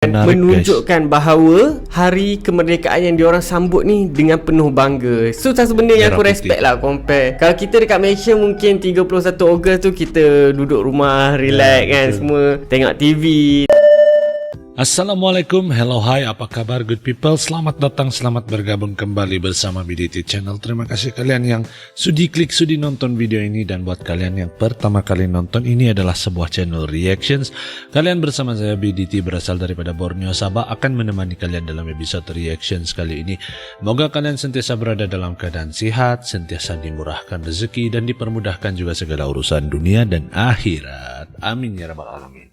Menarik, menunjukkan bahawa hari kemerdekaan yang diorang sambut ni dengan penuh bangga. So satu benda yang aku respect lah compare. Kalau kita dekat Malaysia mungkin 31 Ogos tu kita duduk rumah relax kan, semua tengok TV. Assalamualaikum, hello, hi, apa kabar good people? Selamat datang, selamat bergabung kembali bersama BDT Channel. Terima kasih kalian yang sudi klik, sudi nonton video ini. Dan buat kalian yang pertama kali nonton, ini adalah sebuah channel reactions. Kalian bersama saya BDT berasal daripada Borneo, Sabah, akan menemani kalian dalam episode reactions kali ini. Moga kalian sentiasa berada dalam keadaan sihat, sentiasa dimurahkan rezeki, dan dipermudahkan juga segala urusan dunia dan akhirat. Amin ya rabbal alamin.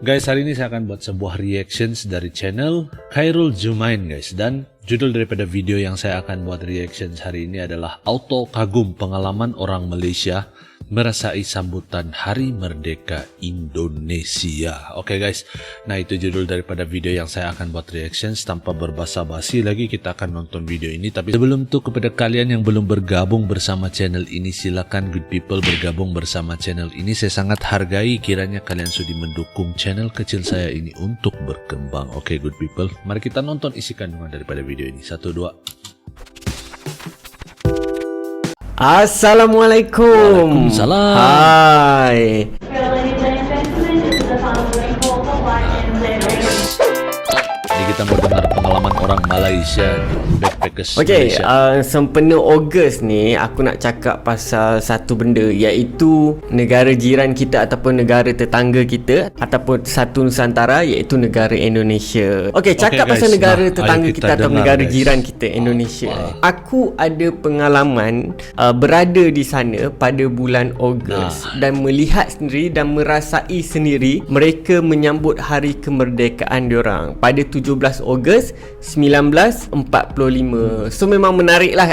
Guys, hari ini saya akan buat sebuah reactions dari channel Khairul Jumain guys. Dan judul daripada video yang saya akan buat reactions hari ini adalah Auto Kagum Pengalaman Orang Malaysia Merasai Sambutan Hari Merdeka Indonesia. Oke guys, nah itu judul daripada video yang saya akan buat reactions. Tanpa berbasa-basi lagi, kita akan nonton video ini. Tapi sebelum itu, kepada kalian yang belum bergabung bersama channel ini, silakan good people bergabung bersama channel ini. Saya sangat hargai kiranya kalian sudi mendukung channel kecil saya ini untuk berkembang. Oke good people, mari kita nonton isi kandungan daripada video ini. 1, 2. Assalamualaikum. Waalaikumsalam. Hai. Ini kita mau dengar pengalaman orang Malaysia, backpackers Okey, Malaysia. sempena Ogos ni aku nak cakap pasal satu benda, iaitu negara jiran kita ataupun negara tetangga kita ataupun satu Nusantara, iaitu negara Indonesia. Okey, cakap guys, pasal negara nah, tetangga ayo kita kita atau dengar, negara guys. jiran kita, Indonesia. Aku ada pengalaman berada di sana pada bulan Ogos dan melihat sendiri dan merasai sendiri mereka menyambut hari kemerdekaan diorang pada 17 Ogos 1945. So memang menarik lah.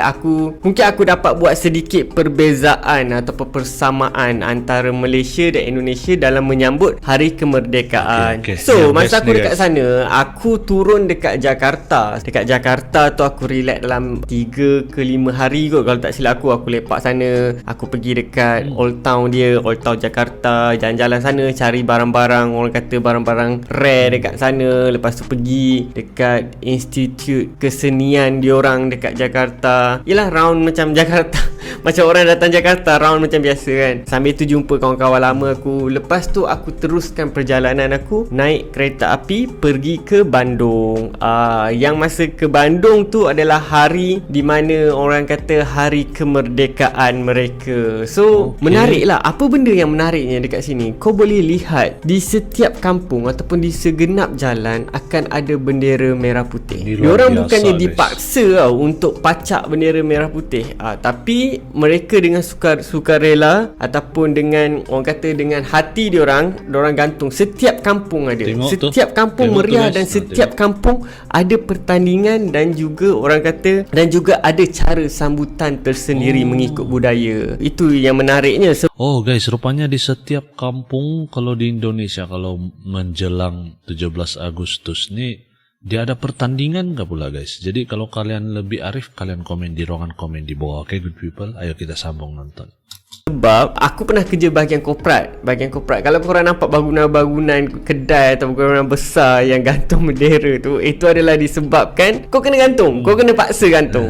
Mungkin aku dapat buat sedikit perbezaan atau persamaan antara Malaysia dan Indonesia dalam menyambut hari kemerdekaan. Okay. So Yang masa best aku ni, dekat guys. sana, aku turun dekat Jakarta. Dekat Jakarta tu aku relax dalam 3 ke 5 hari kot. Kalau tak silap aku lepak sana. Aku pergi dekat Old Town dia, Old Town Jakarta, jalan-jalan sana, cari barang-barang, orang kata barang-barang rare dekat sana. Lepas tu pergi dekat Institut Kesenian diorang dekat Jakarta. Yelah, round macam Jakarta macam orang datang Jakarta, round macam biasa kan. Sambil tu jumpa kawan-kawan lama aku. Lepas tu aku teruskan perjalanan aku naik kereta api pergi ke Bandung. Yang masa ke Bandung tu adalah hari di mana orang kata hari kemerdekaan mereka. So menarik lah. Apa benda yang menariknya dekat sini, kau boleh lihat di setiap kampung ataupun di segenap jalan akan ada bendera merah putih. Diorang bukannya dipaksa tau untuk pacak bendera merah putih, tapi mereka dengan sukarela ataupun dengan orang kata dengan hati diorang gantung. Setiap kampung ada. Setiap kampung meriah dan setiap kampung ada pertandingan dan juga orang kata dan juga ada cara sambutan tersendiri mengikut budaya. Itu yang menariknya. Oh guys, rupanya di setiap kampung kalau di Indonesia, kalau menjelang 17 Agustus ni, dia ada pertandingan gak pula guys? Jadi kalau kalian lebih arif, kalian komen di ruangan komen di bawah. Okay good people, ayo kita sambung nonton. Sebab aku pernah kerja bahagian korporat. Kalau korang nampak bangunan-bangunan kedai atau bangunan besar yang gantung bendera tu, itu adalah disebabkan kau kena gantung, kau kena paksa gantung.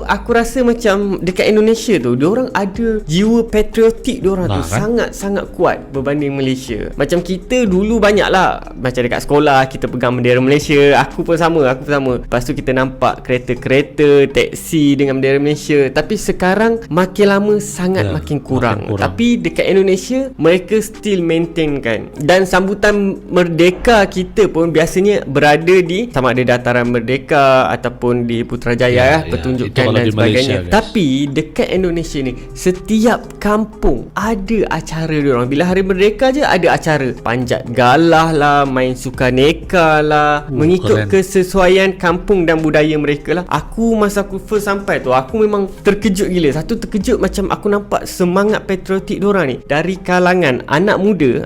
Aku rasa macam dekat Indonesia tu, diorang ada jiwa patriotik diorang tu sangat-sangat kuat berbanding Malaysia. Macam kita dulu banyak lah, macam dekat sekolah kita pegang bendera Malaysia. Aku pun sama. Lepas tu kita nampak kereta-kereta, teksi dengan bendera Malaysia. Tapi sekarang makin lama makin kurang. Tapi dekat Indonesia mereka still maintain kan. Dan sambutan merdeka kita pun biasanya berada di sama ada Dataran Merdeka ataupun di Putrajaya, pertunjukan dan sebagainya. Malaysia, tapi dekat Indonesia ni setiap kampung ada acara diorang. Bila hari merdeka je ada acara, panjat galah lah, main sukaneka lah, mengikut kesesuaian kampung dan budaya mereka lah. Masa aku first sampai tu, aku memang terkejut gila. Terkejut macam aku nampak semangat patriotik diorang ni dari kalangan anak muda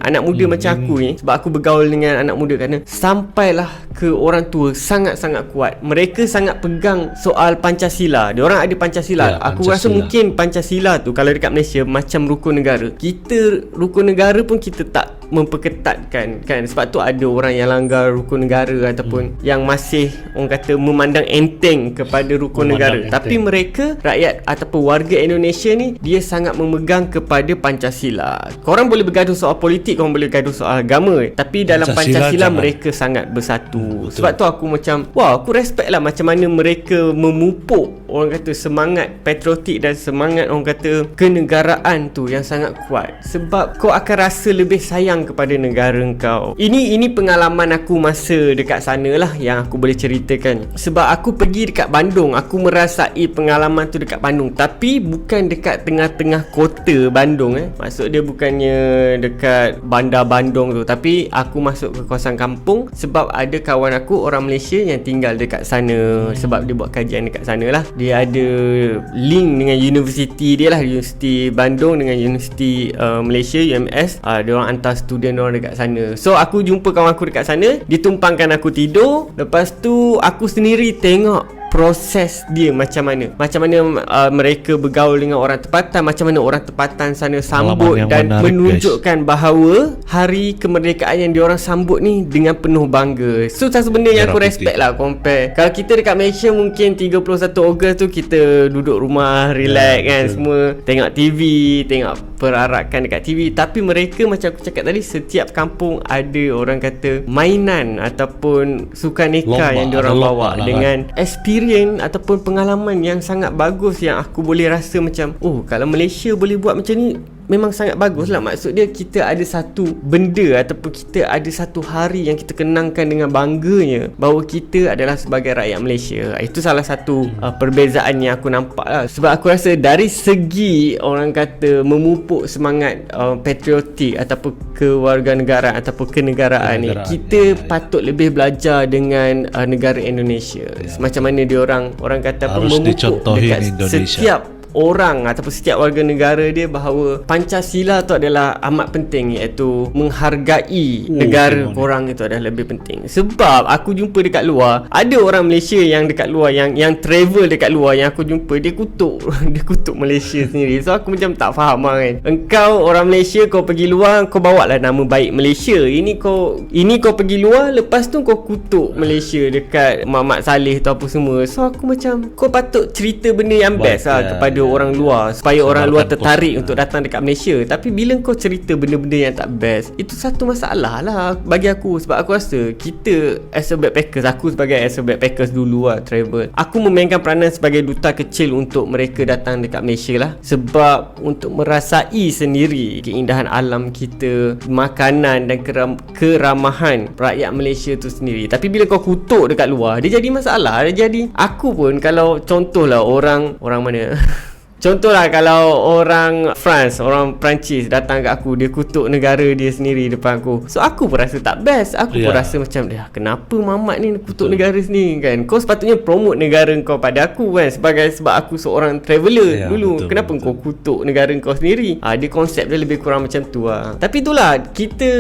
macam aku ni. Sebab aku bergaul dengan anak muda kerana sampailah ke orang tua sangat-sangat kuat. Mereka sangat pegang soal Pancasila. Diorang ada Pancasila. Aku rasa mungkin Pancasila tu kalau dekat Malaysia macam rukun negara. Kita rukun negara pun kita tak memperketatkan kan. Sebab tu ada orang yang langgar rukun negara ataupun yang masih orang kata memandang enteng kepada rukun negara. Tapi mereka rakyat ataupun warga Indonesia ni dia sangat memegang kepada Pancasila. Korang boleh bergaduh soal politik, korang boleh bergaduh soal agama, tapi dalam Pancasila mereka sangat bersatu. Sebab tu aku macam aku respect lah macam mana mereka memupuk orang kata semangat patriotik dan semangat orang kata kenegaraan tu yang sangat kuat. Sebab kau akan rasa lebih sayang kepada negara kau. Ini pengalaman aku masa dekat sana lah yang aku boleh ceritakan. Sebab aku pergi dekat Bandung, aku merasai pengalaman tu dekat Bandung, tapi bukan dekat tengah-tengah kota Bandung Maksud dia bukannya dekat bandar Bandung tu, tapi aku masuk ke kawasan kampung sebab ada kawan aku orang Malaysia yang tinggal dekat sana. Sebab dia buat kajian dekat sana lah. Dia ada link dengan universiti dia lah, Universiti Bandung dengan Universiti Malaysia UMS. Dia orang hantar student orang dekat sana. So aku jumpa kawan aku dekat sana, ditumpangkan aku tidur. Lepas tu aku sendiri tengok proses dia macam mana mereka bergaul dengan orang tempatan, macam mana orang tempatan sana sambut dan menarik, menunjukkan bahawa hari kemerdekaan yang diorang sambut ni dengan penuh bangga. So satu benda yang aku respect lah compare. Kalau kita dekat Malaysia mungkin 31 Ogos tu kita duduk rumah relax kan, semua tengok TV, tengok perarakan dekat TV. Tapi mereka macam aku cakap tadi, setiap kampung ada orang kata mainan ataupun sukaneka yang diorang bawa dengan experience ataupun pengalaman yang sangat bagus yang aku boleh rasa macam kalau Malaysia boleh buat macam ni memang sangat bagus lah. Maksud dia kita ada satu benda ataupun kita ada satu hari yang kita kenangkan dengan bangganya bahawa kita adalah sebagai rakyat Malaysia. Itu salah satu perbezaan yang aku nampak lah. Sebab aku rasa dari segi orang kata memupuk semangat patriotik ataupun kewarganegaraan ataupun kenegaraan ni, kita patut lebih belajar dengan negara Indonesia. Macam mana dia orang kata apa, memupuk dekat setiap orang ataupun setiap warga negara dia bahawa Pancasila tu adalah amat penting, iaitu menghargai negara korang itu adalah lebih penting. Sebab aku jumpa dekat luar, ada orang Malaysia yang dekat luar yang travel dekat luar yang aku jumpa, dia kutuk Malaysia sendiri. So aku macam tak faham lah kan. Engkau orang Malaysia, kau pergi luar, kau bawa lah nama baik Malaysia. Ini kau pergi luar, lepas tu kau kutuk Malaysia dekat Muhammad Saleh tu apa semua. So aku macam, kau patut cerita benda yang best lah kepada orang luar supaya orang luar tertarik untuk datang dekat Malaysia. Tapi bila kau cerita benda-benda yang tak best, itu satu masalah lah bagi aku. Sebab aku rasa kita as a backpackers, aku sebagai as a backpackers dulu lah travel, aku memainkan peranan sebagai duta kecil untuk mereka datang dekat Malaysia lah. Sebab untuk merasai sendiri keindahan alam kita, makanan dan keramahan rakyat Malaysia tu sendiri. Tapi bila kau kutuk dekat luar, dia jadi masalah. Dia jadi, aku pun kalau contohlah orang mana contohlah kalau orang France, orang Perancis datang kat aku, dia kutuk negara dia sendiri depan aku. So aku pun rasa tak best. Aku pun rasa macam, kenapa Mamat ni kutuk negara sendiri kan? Kau sepatutnya promote negara kau pada aku kan, sebab aku seorang traveller dulu. Kenapa kau kutuk negara kau sendiri? Dia konsep dia lebih kurang macam tu lah. Tapi itulah, kita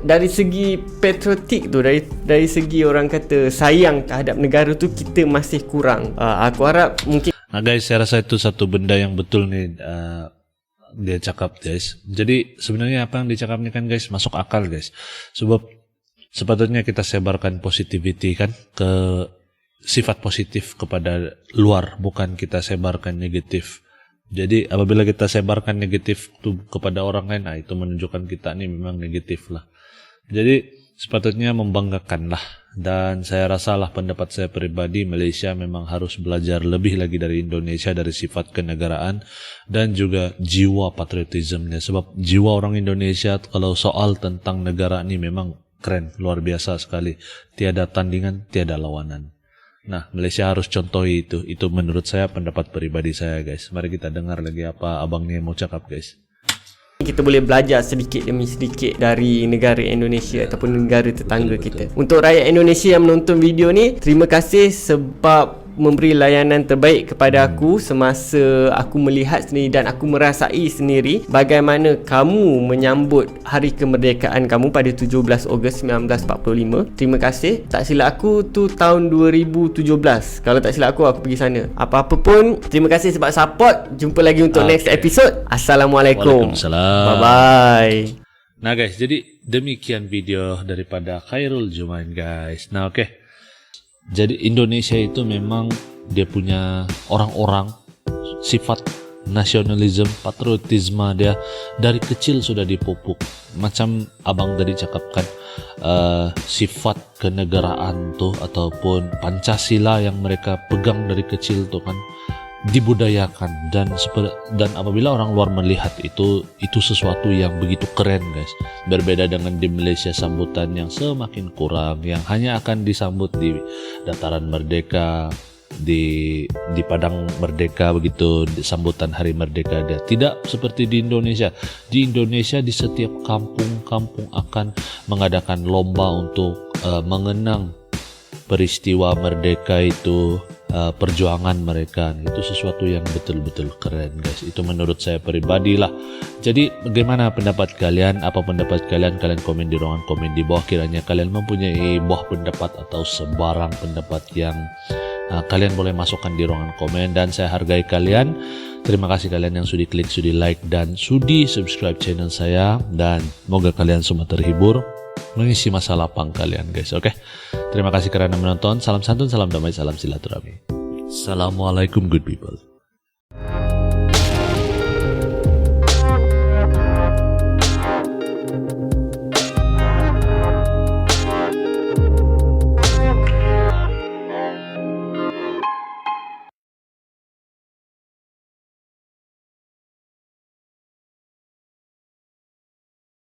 dari segi patriotik tu, dari segi orang kata sayang terhadap negara tu, kita masih kurang. Aku harap mungkin guys, saya rasa itu satu benda yang betul nih dia cakap guys. Jadi sebenarnya apa yang dicakap ni kan guys masuk akal guys. Sebab sepatutnya kita sebarkan positivity kan, ke sifat positif kepada luar, bukan kita sebarkan negatif. Jadi apabila kita sebarkan negatif itu kepada orang lain, itu menunjukkan kita ni memang negatif lah. Jadi sepatutnya membanggakan lah. Dan saya rasalah pendapat saya pribadi, Malaysia memang harus belajar lebih lagi dari Indonesia dari sifat kenegaraan dan juga jiwa patriotismenya. Sebab jiwa orang Indonesia kalau soal tentang negara ini memang keren, luar biasa sekali. Tiada tandingan, tiada lawanan. Nah, Malaysia harus contohi itu. Itu menurut saya pendapat pribadi saya guys. Mari kita dengar lagi apa abang ni mau cakap guys. Kita boleh belajar sedikit demi sedikit dari negara Indonesia ataupun negara tetangga kita. Untuk rakyat Indonesia yang menonton video ni, terima kasih sebab memberi layanan terbaik kepada aku semasa aku melihat sendiri dan aku merasai sendiri bagaimana kamu menyambut hari kemerdekaan kamu pada 17 Ogos 1945. Terima kasih. Tak silap aku tu tahun 2017. Kalau tak silap aku pergi sana. Apa-apa pun, terima kasih sebab support. Jumpa lagi untuk next episode. Assalamualaikum. Waalaikumsalam. Bye-bye. Nah guys, jadi demikian video daripada Khairul Jumain guys. Nah oke. Jadi Indonesia itu memang dia punya orang-orang sifat nasionalisme, patriotisme dia dari kecil sudah dipupuk. Macam abang tadi cakapkan, sifat kenegaraan tuh ataupun Pancasila yang mereka pegang dari kecil tuh kan dibudayakan, dan apabila orang luar melihat itu sesuatu yang begitu keren guys. Berbeda dengan di Malaysia, sambutan yang semakin kurang, yang hanya akan disambut di dataran merdeka, di padang merdeka begitu, di sambutan hari merdeka. Dia tidak seperti di Indonesia. Di Indonesia di setiap kampung-kampung akan mengadakan lomba untuk mengenang peristiwa merdeka itu, perjuangan mereka. Itu sesuatu yang betul-betul keren guys. Itu menurut saya pribadi lah. Jadi bagaimana pendapat kalian? Apa pendapat kalian? Kalian komen di ruangan komen di bawah. Kiranya kalian mempunyai buah pendapat atau sebarang pendapat yang kalian boleh masukkan di ruangan komen, dan saya hargai kalian. Terima kasih kalian yang sudi klik, sudi like, dan sudi subscribe channel saya, dan semoga kalian semua terhibur mengisi masa lapang kalian guys. Oke, terima kasih karena menonton. Salam santun, salam damai, salam silaturahmi. Assalamualaikum good people.